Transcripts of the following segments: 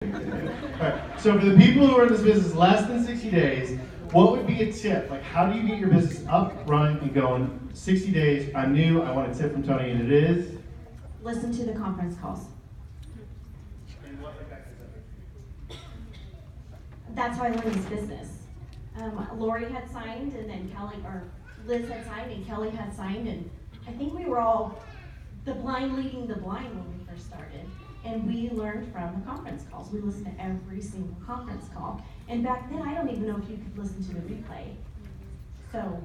Alright, so for the people who are in this business less than 60 days, what would be a tip? Like, how do you get your business up, running, and going? 60 days, I'm new, I want a tip from Tony, and it is? Listen to the conference calls. That's how I learned this business. Lori had signed, and then Liz had signed, and Kelly had signed, and I think we were all the blind leading the blind when we first started. And we learned from the conference calls. We listened to every single conference call. And back then, I don't even know if you could listen to the replay. So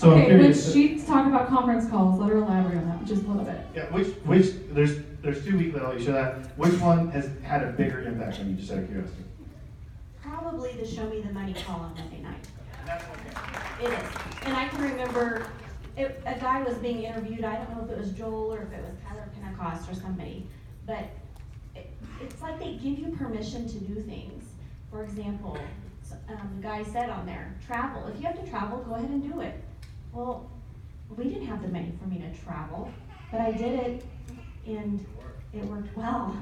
okay, when she's talking about conference calls, let her elaborate on that just a little bit. Yeah, there's 2 weeks that I'll show that. Which one has had a bigger impact on you, just out of curiosity? Probably the Show Me the Money call on Monday night. That's okay. It is. And I can remember a guy was being interviewed. I don't know if it was Joel or if it was Tyler Pentecost or somebody. But it's like they give you permission to do things. For example, the guy said on there, travel. If you have to travel, go ahead and do it. Well, we didn't have the money for me to travel, but I did it, and it worked well.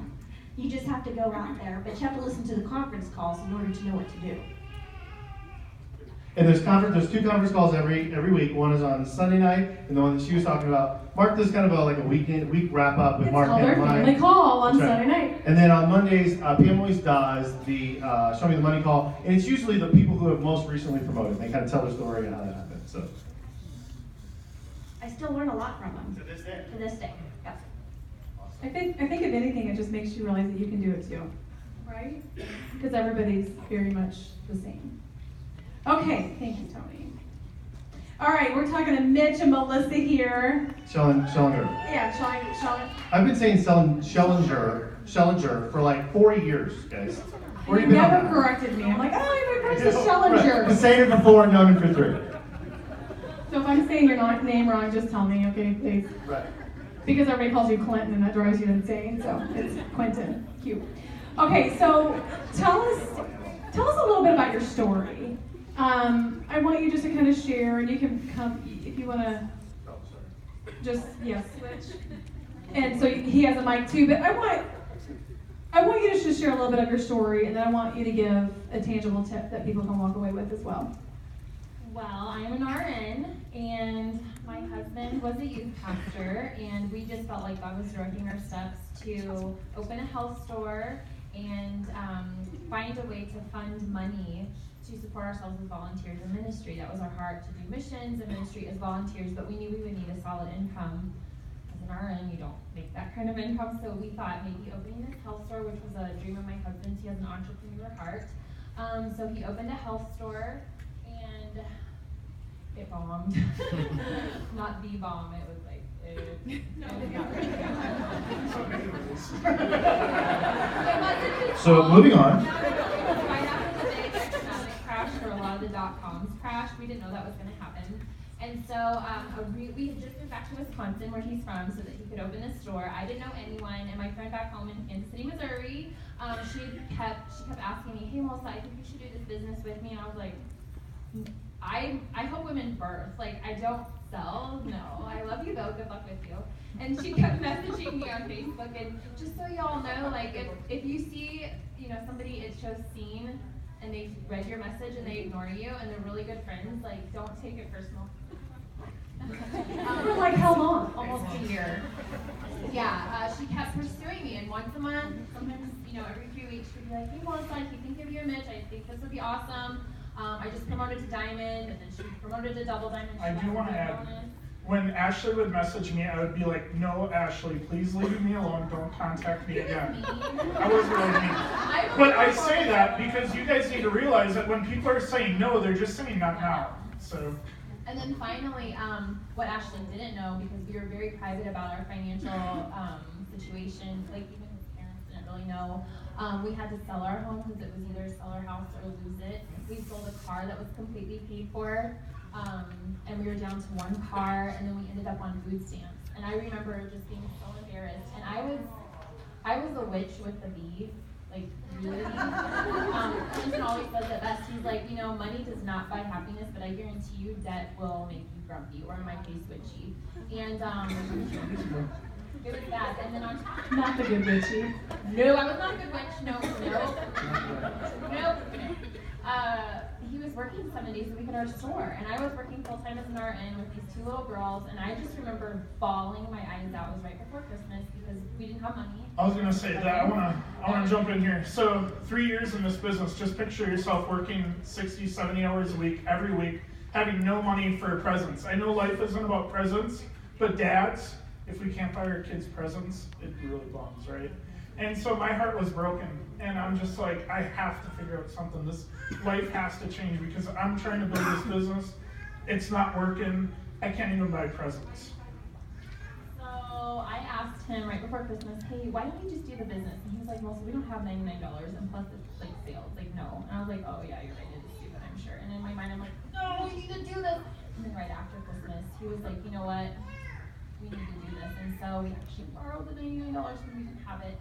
You just have to go out there, but you have to listen to the conference calls in order to know what to do. And there's 2 conference calls every week. One is on Sunday night, and the one that she was talking about. Mark does kind of a week wrap up with Mark and It's called our family call on Sunday night. And then on Mondays, Pam always does the Show Me the Money call, and it's usually the people who have most recently promoted. They kind of tell their story and how that happened. So I still learn a lot from them. to this day. To this day. Yep. I think if anything, it just makes you realize that you can do it too, right? Because everybody's very much the same. Okay, thank you, Tony. All right, we're talking to Mitch and Melissa here. Schellinger. Yeah, Schellinger. I've been saying Schellinger for like 4 years, guys. You never corrected me. I'm like, oh, my first is Schellinger. Right. Saying it before, known it for 3. So if I'm saying your name wrong, just tell me, okay, please. Right. Because everybody calls you Clinton, and that drives you insane. So it's Quentin. Cute. Okay, so tell us a little bit about your story. I want you just to kind of share, and you can come if you want to. Just switch. And so he has a mic too, but I want you to just share a little bit of your story, and then I want you to give a tangible tip that people can walk away with as well. Well, I am an RN, and my husband was a youth pastor, and we just felt like God was directing our steps to open a health store and find a way to fund money to support ourselves as volunteers in ministry. That was our heart, to do missions and ministry as volunteers, but we knew we would need a solid income. As an RN, you don't make that kind of income, so we thought maybe opening this health store, which was a dream of my husband's. He has an entrepreneur heart. So he opened a health store, and it bombed. Not the bomb, it was like, So moving on. Right after the big economic crash, where a lot of the dot-coms crashed, we didn't know that was going to happen. And so we had just moved back to Wisconsin, where he's from, so that he could open this store. I didn't know anyone, and my friend back home in Kansas City, Missouri, she kept asking me, hey Melissa, I think you should do this business with me. And I was like, I help women birth. Like, I don't sell. No, I love you though. Good luck with you. And she kept messaging me on Facebook. And just so y'all know, like, if you see, somebody, it shows seen, and they read your message and they ignore you, and they're really good friends, like, don't take it personal. For like how long? Almost a year. Yeah, she kept pursuing me, and once a month, sometimes, every few weeks, she'd be like, hey Melissa, I keep thinking of you, Mitch. I think this would be awesome. I just promoted to Diamond, and then she promoted to Double Diamond. I do want to add, when Ashley would message me, I would be like, no, Ashley, please leave me alone. Don't contact me again. I was really mean. But I say that because you guys need to realize that when people are saying no, they're just saying not now. So. And then finally, what Ashley didn't know, because we were very private about our financial situation, like even his parents didn't really know, we had to sell our home because it was either sell our house or lose it. We sold a car that was completely paid for, and we were down to one car, and then we ended up on food stamps. And I remember just being so embarrassed, and I was a witch with a B. Like, really? Clinton always says it best. He's like, money does not buy happiness, but I guarantee you debt will make you grumpy, or in my case, witchy. And It was bad. And then on top, Not the good witchy. no, I was not a good witch. No. He was working 7 days a week at our store, and I was working full time as an RN with these two little girls, and I just remember bawling my eyes out. It was right before Christmas because we didn't have money. I was gonna say that. I wanna jump in here. So 3 years in this business, just picture yourself working 60, 70 hours a week, every week, having no money for presents. I know life isn't about presents, but dads, if we can't buy our kids presents, it really bums, right? And so my heart was broken, and I'm just like, I have to figure out something. This life has to change because I'm trying to build this business. It's not working. I can't even buy presents. So I asked him right before Christmas, hey, why don't we just do the business? And he was like, Melissa, we don't have $99, and plus it's like sales. Like, no. And I was like, oh yeah, you're right, it is stupid, I'm sure. And in my mind, I'm like, no, we need to do this. And then right after Christmas, he was like, you know what? We need to do this. And so we actually borrowed the $99 because we didn't have it.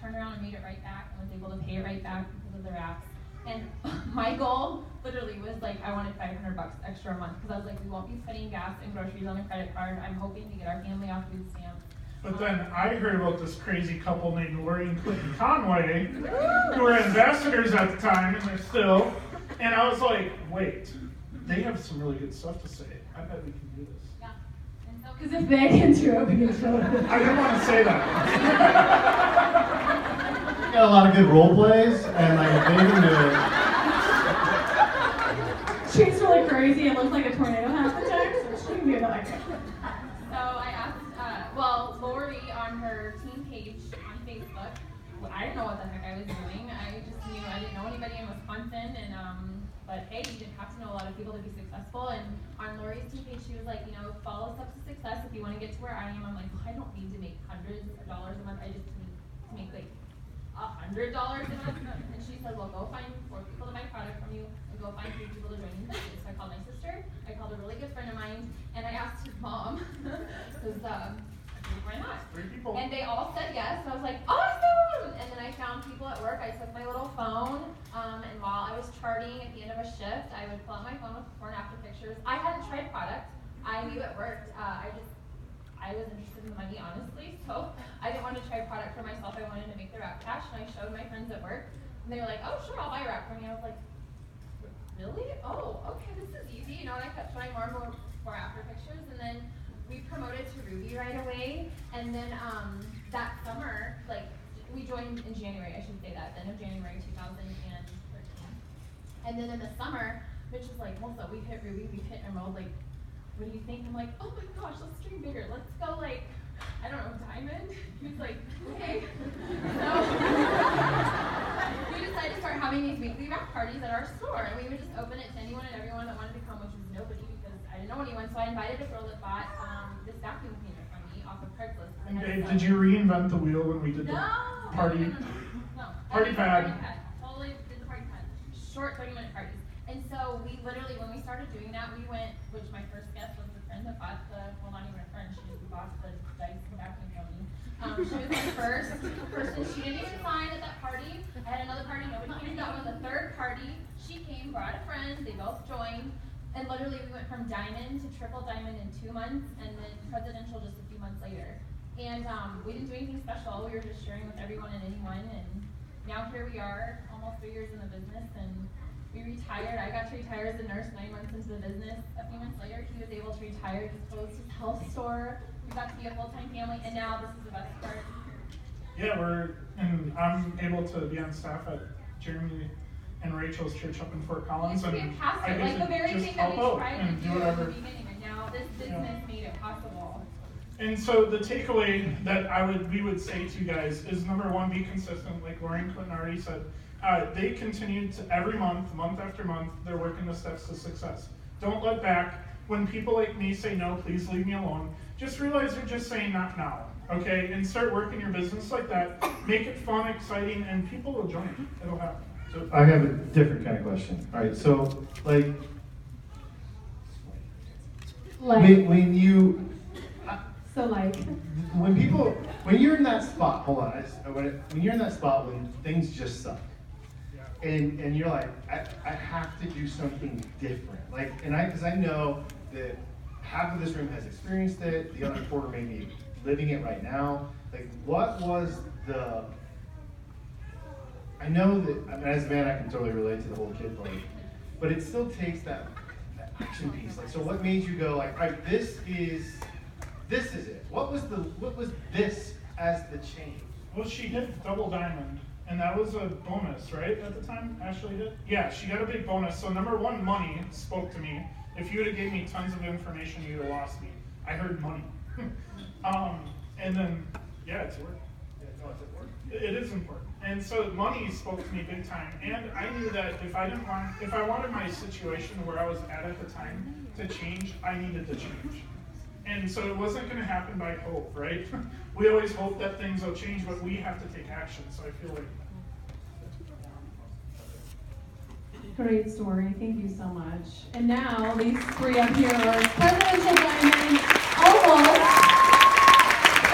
Turned around and made it right back and was able to pay it right back because of the wraps. And my goal literally was like, I wanted $500 extra a month because I was like, we won't be spending gas and groceries on a credit card. I'm hoping to get our family off food stamps. But then I heard about this crazy couple named Lori and Clinton Conway, who were ambassadors at the time, and they're still. And I was like, wait, they have some really good stuff to say. I bet we can do this. Yeah. Because if they can do it, we can do it. I didn't want to say that. You got a lot of good role plays, and like if they can do it. She's really crazy and looks like a tornado half the time, so she can do that. So I asked, Lori on her team page on Facebook, I didn't know what the heck I was doing. I just knew I didn't know anybody in Wisconsin, and but hey, you didn't have to know a lot of people to be successful. And on Lori's team page, she was like, follow steps to success if you want to get to where I am. I'm like, well, I don't need to make hundreds of dollars a month. I just need to make like $100 a month. And she said, well, go find 4 people to buy product from you and go find 3 people to join your business. So I called my sister, I called a really good friend of mine, and I asked his mom, because why not? 3 people. And they all said yes, and I was like, awesome! And then I found people at work. I took my little phone, and while I was charting at the end of a shift, I would pull out my phone with before and after pictures. I hadn't tried product. I knew it worked. I was interested in the money, honestly, so I didn't want to try product for myself. I wanted to make the wrap cash, and I showed my friends at work, and they were like, oh, sure, I'll buy a wrap from you. I was like, really? Oh, okay, this is easy. And I kept showing more and more before after pictures, and then we promoted to Ruby right away, and then that summer, like, we joined in January, I should say that, the end of January 2013. And then in the summer, Mitch was like, Melissa, we've hit Ruby, we've hit Emerald, like, what do you think? I'm like, oh my gosh, let's dream bigger. Let's go, like, I don't know, Diamond? He was like, okay. So we decided to start having these weekly wrap parties at our store, and we would just open it to anyone and everyone that wanted to come, which was nobody because I didn't know anyone. So I invited a girl that bought this vacuum cleaner from me off of Craigslist. And babe, did you reinvent the wheel when we did the party? No. Party pad. Totally did the party pad. Short 30-minute parties. And so we literally, when we started doing that, we went, which my first guest was the friend that bought well, not even a friend, she bought the Dyson vacuum from me. She was my first person. She didn't even sign at that party. I had another party, nobody came. That was the third party. She came, brought a friend, they both joined. And literally we went from diamond to triple diamond in 2 months, and then presidential just a few months later. And we didn't do anything special. We were just sharing with everyone and anyone. And now here we are, almost 3 years in the business, and we retired. I got to retire as a nurse 9 months into the business. A few months later, he was able to retire. He closed his health store. We got to be a full-time family, and now this is the best part. Yeah, I'm able to be on staff at Jeremy and Rachel's church up in Fort Collins, and fantastic. I Like the very just thing that help we out tried and to do do at the whatever. beginning, and now this business made it possible. And so the takeaway that we would say to you guys is, number one, be consistent. Like Lauren Clinton already said, they continued to every month after month, they're working the steps to success. Don't let back. When people like me say no, please leave me alone, just realize they're just saying not now, okay? And start working your business like that. Make it fun, exciting, and people will join. It'll happen. So I have a different kind of question. All right, so like when you So like, when you're in that spot, hold on, when you're in that spot when things just suck, and you're like, I have to do something different, like, because I know that half of this room has experienced it, the other quarter maybe living it right now? Like, what was the, I know that, I mean, as a man, I can totally relate to the whole kid part, but it still takes that action piece. Like, so what made you go like, all right, this is it. What was this as the change? Well, she hit double diamond, and that was a bonus, right, at the time, Ashley did? Yeah, she got a big bonus. So number one, money spoke to me. If you would have gave me tons of information, you would have lost me. I heard money. And then, yeah, it's work. Yeah, no, it's at work. It is important. And so money spoke to me big time. And I knew that if I wanted my situation where I was at the time to change, I needed to change. And so it wasn't going to happen by hope, right? We always hope that things will change, but we have to take action. So I feel like. Great story. Thank you so much. And now these three up here are Presidential Diamond, almost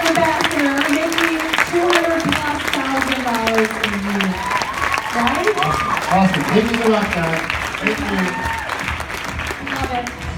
ambassador, making $200,000+ a year. Right? Awesome. Thank you so much, guys. Thank you. Love it.